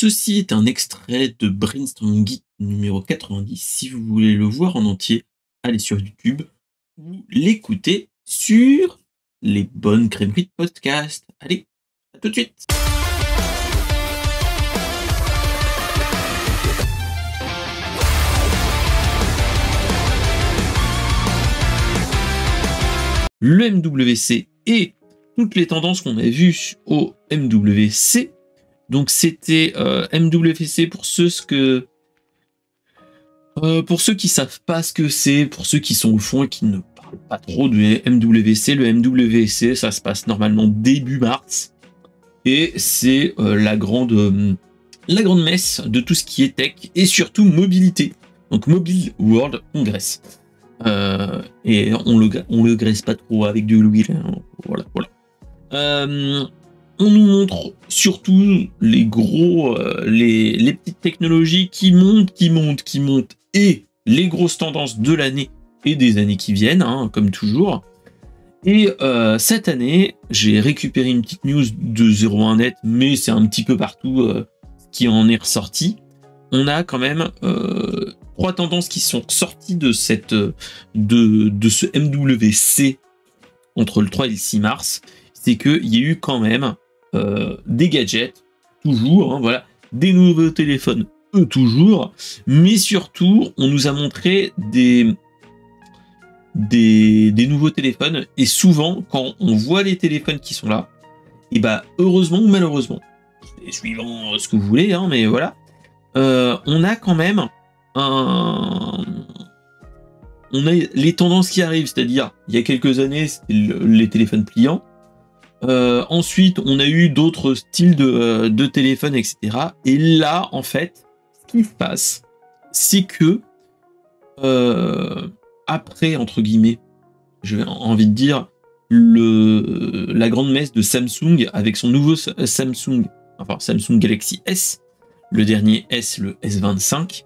Ceci est un extrait de Brainstorm Geek numéro 90. Si vous voulez le voir en entier, allez sur YouTube ou l'écouter sur les bonnes crèmeries de podcast. Allez, à tout de suite. Le MWC et toutes les tendances qu'on a vues au MWC. Donc c'était MWC pour ceux qui savent pas ce que c'est, pour ceux qui sont au fond et qui ne parlent pas trop du MWC. Le MWC, ça se passe normalement début mars et c'est la grande messe de tout ce qui est tech et surtout mobilité. Donc Mobile World Congress. Et on le graisse pas trop avec de l'huile. Hein. Voilà. On nous montre surtout les gros, les petites technologies qui montent, et les grosses tendances de l'année et des années qui viennent, hein, comme toujours. Et cette année, j'ai récupéré une petite news de 01net, mais c'est un petit peu partout qui en est ressorti. On a quand même 3 tendances qui sont sorties de ce MWC entre le 3 et le 6 mars. C'est qu'il y a eu quand même des gadgets, toujours, hein, voilà, des nouveaux téléphones, toujours, mais surtout, on nous a montré des nouveaux téléphones, et souvent, quand on voit les téléphones qui sont là, et bah, heureusement ou malheureusement, suivant ce que vous voulez, hein, mais voilà, on a quand même on a les tendances qui arrivent, c'est-à-dire, il y a quelques années, c'était les téléphones pliants. Ensuite, on a eu d'autres styles de téléphones, etc. Et là, en fait, ce qui se passe, c'est que après, entre guillemets, j'ai envie de dire, la grande messe de Samsung avec son nouveau Samsung Galaxy S, le dernier S, le S25,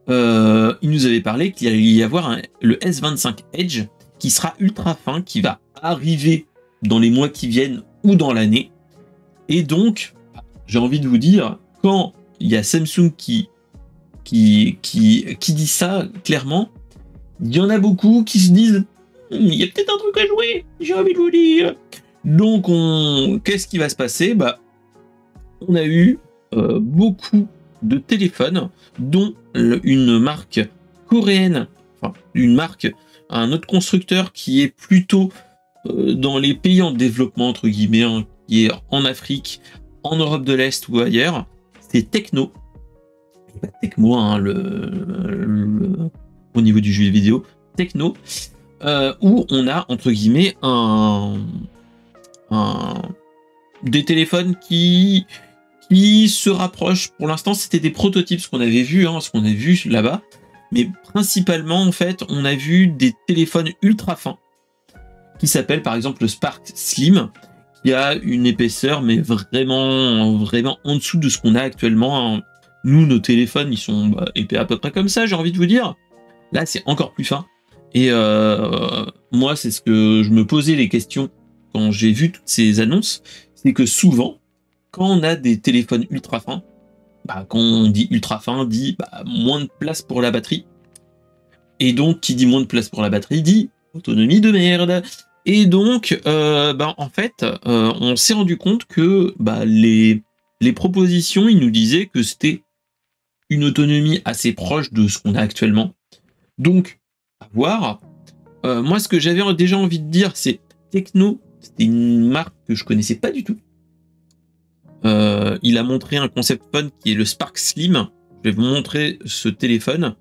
il nous avait parlé qu'il allait y avoir le S25 Edge qui sera ultra fin, qui va arriver dans les mois qui viennent ou dans l'année. Et donc, j'ai envie de vous dire, quand il y a Samsung qui dit ça clairement, il y en a beaucoup qui se disent il y a peut-être un truc à jouer, j'ai envie de vous dire. Donc, qu'est-ce qui va se passer? Bah, on a eu beaucoup de téléphones, dont une marque coréenne, un autre constructeur qui est plutôt dans les pays en développement, entre guillemets, hein, qui est en Afrique, en Europe de l'Est ou ailleurs, c'est Tecno. Pas Tecmo, hein, au niveau du jeu vidéo, Tecno, où on a, entre guillemets, des téléphones qui se rapprochent. Pour l'instant, c'était des prototypes, ce qu'on avait vu là-bas, mais principalement, en fait, on a vu des téléphones ultra fins, qui s'appelle par exemple le Spark Slim, qui a une épaisseur mais vraiment en dessous de ce qu'on a actuellement. Nous, nos téléphones, ils sont épais à peu près comme ça, j'ai envie de vous dire. Là, c'est encore plus fin. Et moi, c'est ce que je me posais les questions quand j'ai vu toutes ces annonces, c'est que souvent, quand on a des téléphones ultra fins, quand on dit ultra fin, dit moins de place pour la batterie. Et donc, qui dit moins de place pour la batterie, dit autonomie de merde. Et donc, en fait, on s'est rendu compte que les propositions, ils nous disaient que c'était une autonomie assez proche de ce qu'on a actuellement. Donc, à voir. Moi, ce que j'avais déjà envie de dire, c'est Tecno, c'était une marque que je connaissais pas du tout. Il a montré un concept phone qui est le Spark Slim. Je vais vous montrer ce téléphone.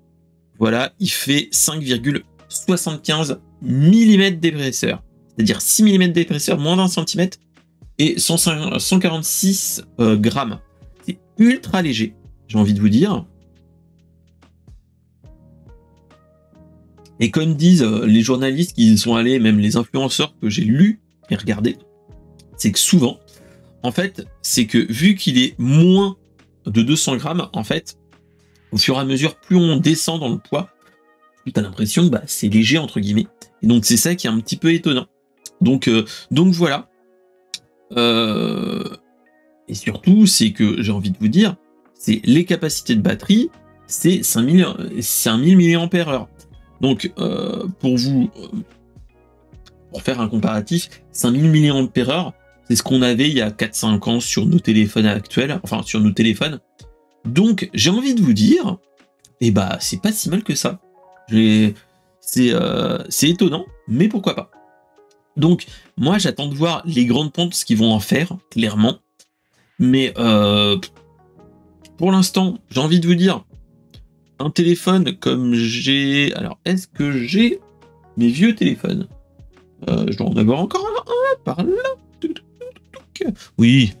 Voilà, il fait 5,75 mm d'épaisseur, c'est-à-dire 6 mm d'épaisseur, moins d'un centimètre, et 146 grammes. C'est ultra léger, j'ai envie de vous dire. Et comme disent les journalistes qui y sont allés, même les influenceurs que j'ai lus et regardés, c'est que souvent, en fait, c'est que vu qu'il est moins de 200 grammes, en fait, au fur et à mesure, plus on descend dans le poids, plus t'as l'impression que c'est léger, entre guillemets. Et donc, c'est ça qui est un petit peu étonnant. Donc voilà. Et surtout, c'est que j'ai envie de vous dire, c'est les capacités de batterie, c'est 5000 mAh. Donc, pour faire un comparatif, 5000 mAh, c'est ce qu'on avait il y a 4-5 ans sur nos téléphones actuels, enfin sur nos téléphones. Donc, j'ai envie de vous dire, c'est pas si mal que ça. C'est étonnant, mais pourquoi pas. Donc, moi, j'attends de voir les grandes pompes, ce qu'ils vont en faire, clairement. Mais pour l'instant, j'ai envie de vous dire, un téléphone comme j'ai... Alors, est-ce que j'ai mes vieux téléphones? Je dois en avoir encore un par là. Oui.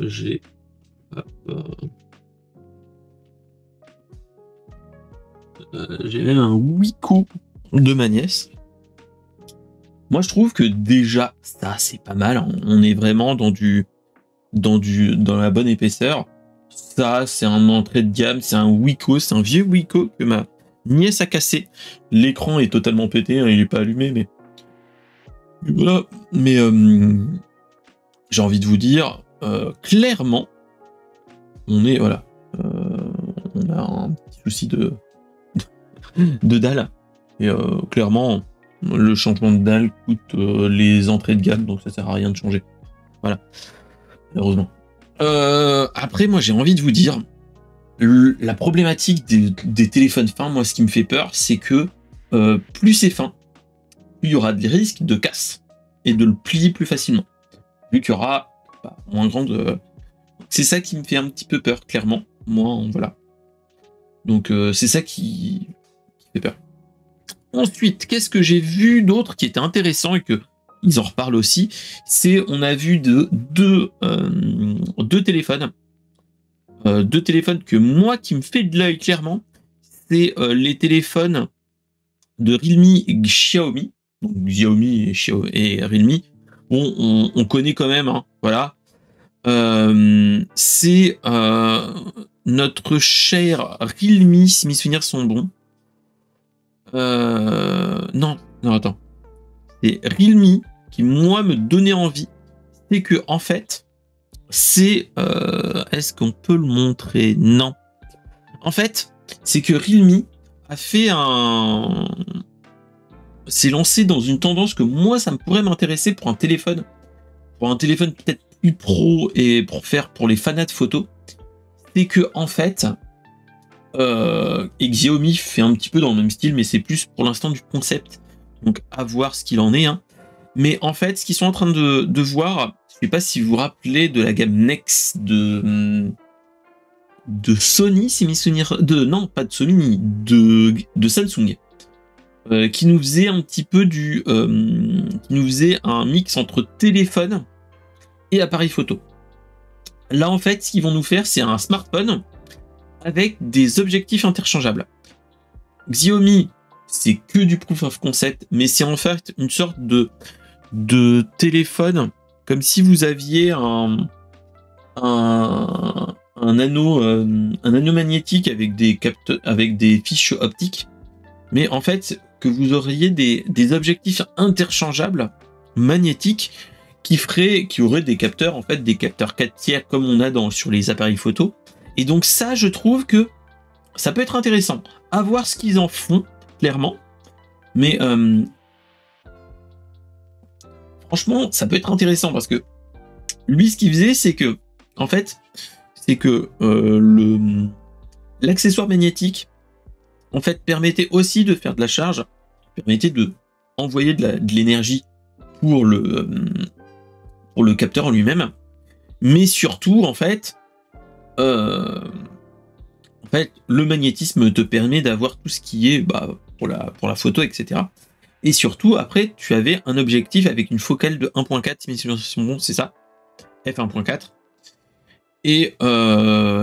J'ai... j'ai même un Wiko de ma nièce. Moi, je trouve que déjà, ça, c'est pas mal. On est vraiment dans la bonne épaisseur. Ça, c'est un entrée de gamme. C'est un Wiko. C'est un vieux Wiko que ma nièce a cassé. L'écran est totalement pété. Hein, il est pas allumé, mais voilà. Mais j'ai envie de vous dire, clairement, on est, voilà. On a un petit souci de dalle. Et clairement, le changement de dalle coûte les entrées de gamme, donc ça sert à rien de changer. Voilà, malheureusement. Après, moi, j'ai envie de vous dire, la problématique des téléphones fins, moi, ce qui me fait peur, c'est que plus c'est fin, plus il y aura des risques de casse et de le plier plus facilement. Vu qu'il y aura moins grande... C'est ça qui me fait un petit peu peur, clairement. Moi, voilà. Donc, c'est ça qui fait peur. Ensuite, qu'est-ce que j'ai vu d'autre qui était intéressant et que ils en reparlent aussi, c'est on a vu deux téléphones. Deux téléphones que moi, qui me fait de l'œil, clairement, c'est les téléphones de Realme et Xiaomi. Donc, Xiaomi et Realme. Bon, on connaît quand même, hein, voilà. C'est notre cher Realme, si mes souvenirs sont bons. Non, attends. C'est Realme qui, moi, me donnait envie. C'est que, en fait, c'est... est-ce qu'on peut le montrer? Non. En fait, c'est que Realme a fait s'est lancé dans une tendance que moi, ça me pourrait m'intéresser pour un téléphone. Pour un téléphone peut-être plus pro et pour les fanats de photos. C'est que, en fait... et Xiaomi fait un petit peu dans le même style, mais c'est plus pour l'instant du concept. Donc à voir ce qu'il en est. Hein. Mais en fait, ce qu'ils sont en train de voir, je sais pas si vous vous rappelez de la gamme Nex de Sony, si mes souvenirs... Non, pas de Sony, de Samsung. Qui nous faisait un petit peu qui nous faisait un mix entre téléphone et appareil photo. Là, en fait, ce qu'ils vont nous faire, c'est un smartphone avec des objectifs interchangeables. Xiaomi, c'est que du proof of concept, mais c'est en fait une sorte de téléphone, comme si vous aviez un anneau magnétique avec des fiches optiques, mais en fait que vous auriez des objectifs interchangeables magnétiques qui auraient des capteurs, en fait des capteurs 4 tiers comme on a sur les appareils photo. Et donc ça, je trouve que ça peut être intéressant. À voir ce qu'ils en font, clairement. Mais franchement, ça peut être intéressant parce que lui, ce qu'il faisait, c'est que, en fait, l'accessoire magnétique, en fait, permettait aussi de faire de la charge, permettait de envoyer de l'énergie pour le capteur en lui-même. Mais surtout, en fait, le magnétisme te permet d'avoir tout ce qui est pour la photo, etc. Et surtout, après, tu avais un objectif avec une focale de 1.4, si mes souvenirs sont bons, c'est ça, f1.4. Et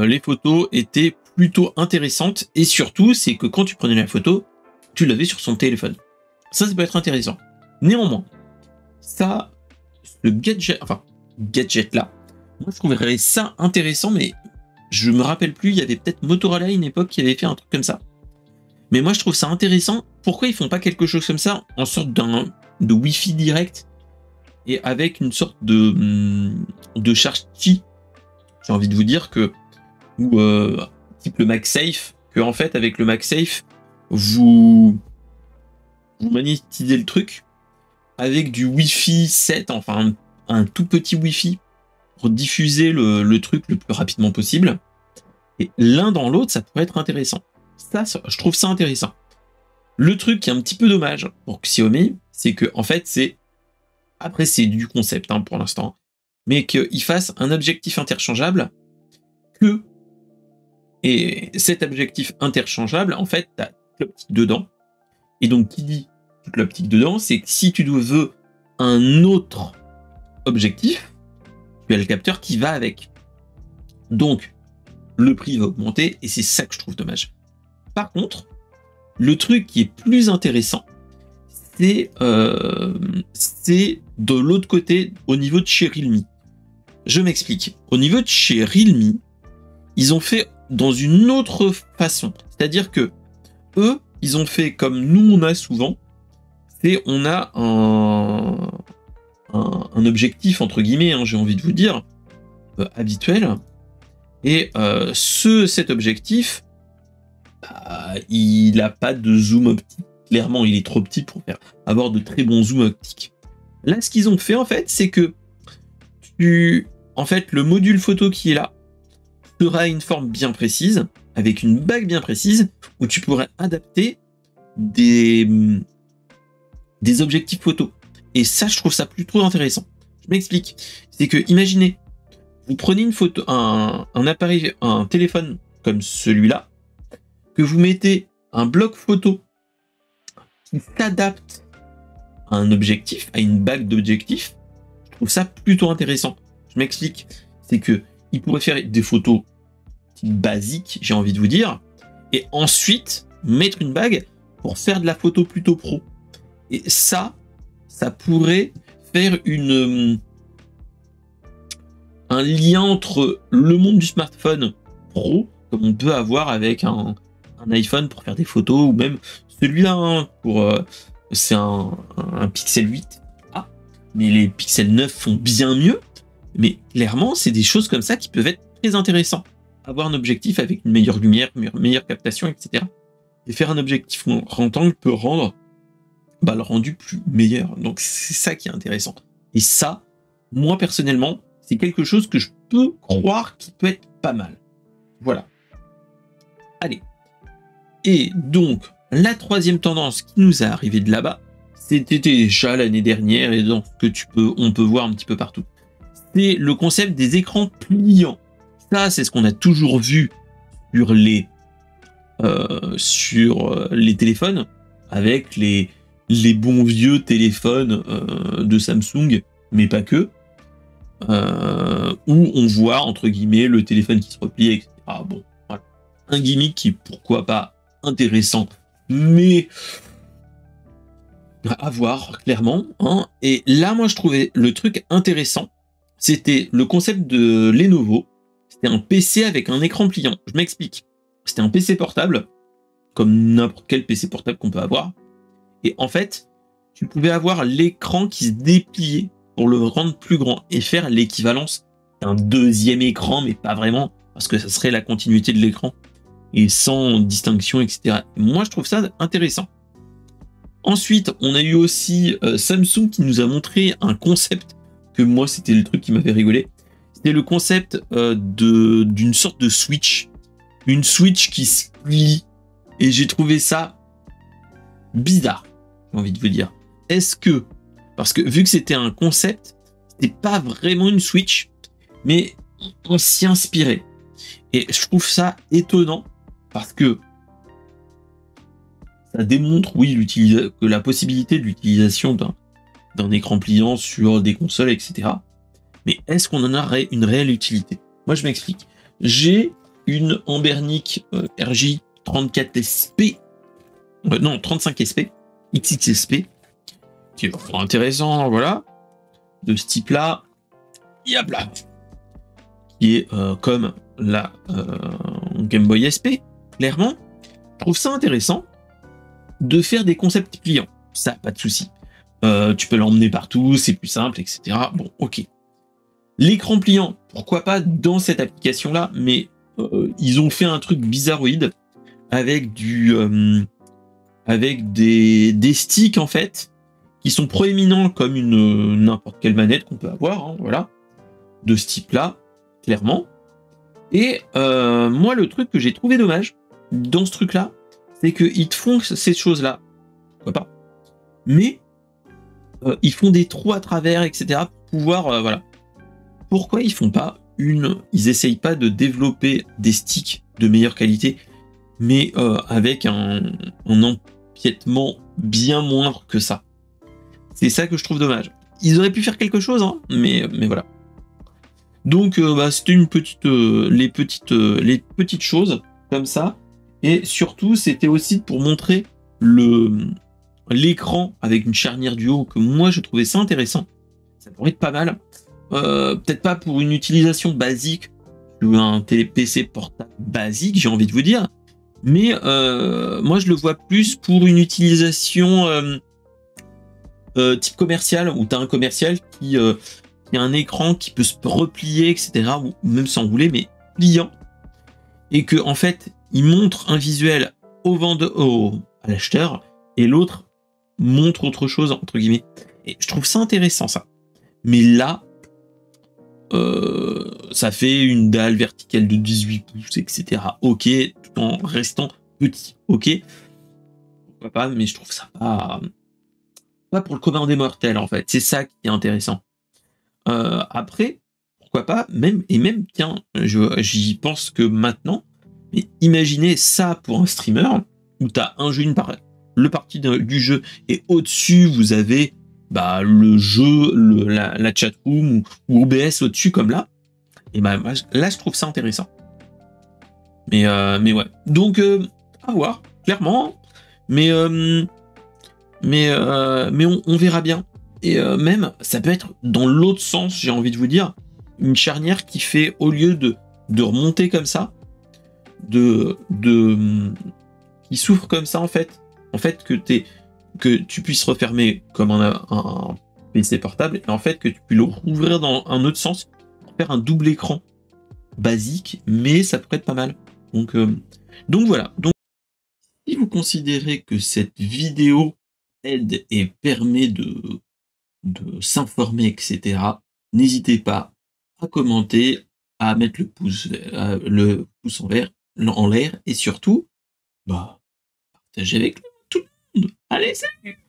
les photos étaient plutôt intéressantes. Et surtout, c'est que quand tu prenais la photo, tu l'avais sur son téléphone. Ça peut être intéressant. Néanmoins, ce gadget-là, moi, je trouverais ça intéressant, mais je me rappelle plus, il y avait peut-être Motorola à une époque qui avait fait un truc comme ça. Mais moi, je trouve ça intéressant. Pourquoi ils font pas quelque chose comme ça, en sorte de Wi-Fi direct, et avec une sorte de charge Qi j'ai envie de vous dire que, ou type le MagSafe, que en fait avec le MagSafe, vous magnétisez le truc avec du Wi-Fi 7, enfin un tout petit Wi-Fi pour diffuser le truc le plus rapidement possible. Et l'un dans l'autre, ça pourrait être intéressant. Ça, je trouve ça intéressant. Le truc qui est un petit peu dommage pour Xiaomi, c'est que en fait, après c'est du concept hein, pour l'instant, mais qu'il fasse un objectif interchangeable et cet objectif interchangeable, en fait, tu as l'optique dedans. Et donc, qui dit toute l'optique dedans, c'est que si tu veux un autre objectif, tu as le capteur qui va avec. Donc, le prix va augmenter et c'est ça que je trouve dommage. Par contre, le truc qui est plus intéressant, c'est de l'autre côté, au niveau de chez Realme. Je m'explique. Au niveau de chez Realme, ils ont fait dans une autre façon. C'est-à-dire que eux, ils ont fait comme nous on a souvent, c'est on a un objectif entre guillemets, hein, j'ai envie de vous dire, habituel. Et cet objectif, il n'a pas de zoom optique. Clairement, il est trop petit pour avoir de très bons zooms optiques. Là, ce qu'ils ont fait en fait, c'est que en fait, le module photo qui est là sera une forme bien précise, avec une bague bien précise, où tu pourrais adapter des objectifs photo. Et ça, je trouve ça plutôt intéressant. Je m'explique. C'est que, imaginez, vous prenez une photo, un appareil, un téléphone comme celui-là, que vous mettez un bloc photo qui s'adapte à un objectif, à une bague d'objectif. Je trouve ça plutôt intéressant. Je m'explique. C'est que il pourrait faire des photos basiques, j'ai envie de vous dire, et ensuite mettre une bague pour faire de la photo plutôt pro. Et ça pourrait faire un lien entre le monde du smartphone pro, comme on peut avoir avec un iPhone pour faire des photos, ou même celui-là, hein, c'est un Pixel 8A, mais les Pixel 9 font bien mieux. Mais clairement, c'est des choses comme ça qui peuvent être très intéressantes. Avoir un objectif avec une meilleure lumière, meilleure captation, etc. Et faire un objectif rectangle peut rendre le rendu plus meilleur. Donc c'est ça qui est intéressant. Et ça, moi personnellement, c'est quelque chose que je peux croire qui peut être pas mal. Voilà. Allez. Et donc, la troisième tendance qui nous est arrivée de là-bas, c'était déjà l'année dernière et donc on peut voir un petit peu partout. C'est le concept des écrans pliants. Ça, c'est ce qu'on a toujours vu sur les téléphones, avec les bons vieux téléphones de Samsung, mais pas que, où on voit, entre guillemets, le téléphone qui se replie, etc. Bon, voilà. Un gimmick qui est, pourquoi pas, intéressant, mais à voir, clairement. Hein. Et là, moi, je trouvais le truc intéressant, c'était le concept de Lenovo. C'était un PC avec un écran pliant. Je m'explique. C'était un PC portable, comme n'importe quel PC portable qu'on peut avoir. Et en fait, tu pouvais avoir l'écran qui se dépliait pour le rendre plus grand et faire l'équivalence d'un deuxième écran, mais pas vraiment, parce que ça serait la continuité de l'écran et sans distinction, etc. Moi, je trouve ça intéressant. Ensuite, on a eu aussi Samsung qui nous a montré un concept que moi, c'était le truc qui m'avait rigolé. C'était le concept d'une sorte de Switch. Une Switch qui se plie. Et j'ai trouvé ça bizarre, j'ai envie de vous dire. Parce que vu que c'était un concept, c'était pas vraiment une Switch, mais on s'y inspirait. Et je trouve ça étonnant, parce que ça démontre, oui, que la possibilité de l'utilisation d'un écran pliant sur des consoles, etc. Mais est-ce qu'on en a une réelle utilité? Moi, je m'explique. J'ai une Ambernic RJ 34SP, non, 35SP, XXSP, qui est vraiment intéressant, voilà, de ce type-là, yop là, qui est comme la Game Boy SP, clairement. Je trouve ça intéressant de faire des concepts pliants, ça, pas de souci. Tu peux l'emmener partout, c'est plus simple, etc. Bon, ok. L'écran pliant, pourquoi pas dans cette application-là, mais ils ont fait un truc bizarroïde avec avec des sticks en fait qui sont proéminents comme une n'importe quelle manette qu'on peut avoir, hein, voilà, de ce type-là, clairement. Et moi, le truc que j'ai trouvé dommage dans ce truc-là, c'est qu'ils te font ces choses-là, pourquoi pas, mais ils font des trous à travers, etc. pour pouvoir, voilà. Pourquoi ils font pas ils essayent pas de développer des sticks de meilleure qualité, mais avec un empiètement bien moindre que ça. C'est ça que je trouve dommage. Ils auraient pu faire quelque chose, hein, mais voilà. Donc c'était une petite, les petites choses comme ça, et surtout c'était aussi pour montrer l'écran avec une charnière du haut que moi je trouvais ça intéressant. Ça pourrait être pas mal. Peut-être pas pour une utilisation basique ou un PC portable basique, j'ai envie de vous dire, mais moi je le vois plus pour une utilisation type commercial, où tu as un commercial qui a un écran qui peut se replier, etc., ou même s'enrouler, mais pliant, et que en fait il montre un visuel à l'acheteur, et l'autre montre autre chose, entre guillemets. Et je trouve ça intéressant, ça. Mais là, ça fait une dalle verticale de 18 pouces, etc. Ok, tout en restant petit. Ok, pourquoi pas, mais je trouve ça pas pour le commun des mortels, en fait. C'est ça qui est intéressant. Après, pourquoi pas, même, tiens, j'y pense que maintenant, mais imaginez ça pour un streamer, où tu as un jeu, le parti du jeu, et au-dessus, vous avez le jeu, la chatroom ou OBS au-dessus, comme là. Et là, je trouve ça intéressant. Mais ouais. Donc, à voir, clairement. Mais on verra bien. Et même, ça peut être dans l'autre sens, j'ai envie de vous dire, une charnière qui fait, au lieu de remonter comme ça, qui s'ouvre comme ça, en fait que tu puisses refermer comme un PC portable, et en fait que tu puisses le rouvrir dans un autre sens pour faire un double écran basique, mais ça pourrait être pas mal. Donc voilà. Donc, si vous considérez que cette vidéo aide et permet de s'informer, etc., n'hésitez pas à commenter, à mettre le pouce en l'air, et surtout, partagez avec tout le monde. Allez, salut!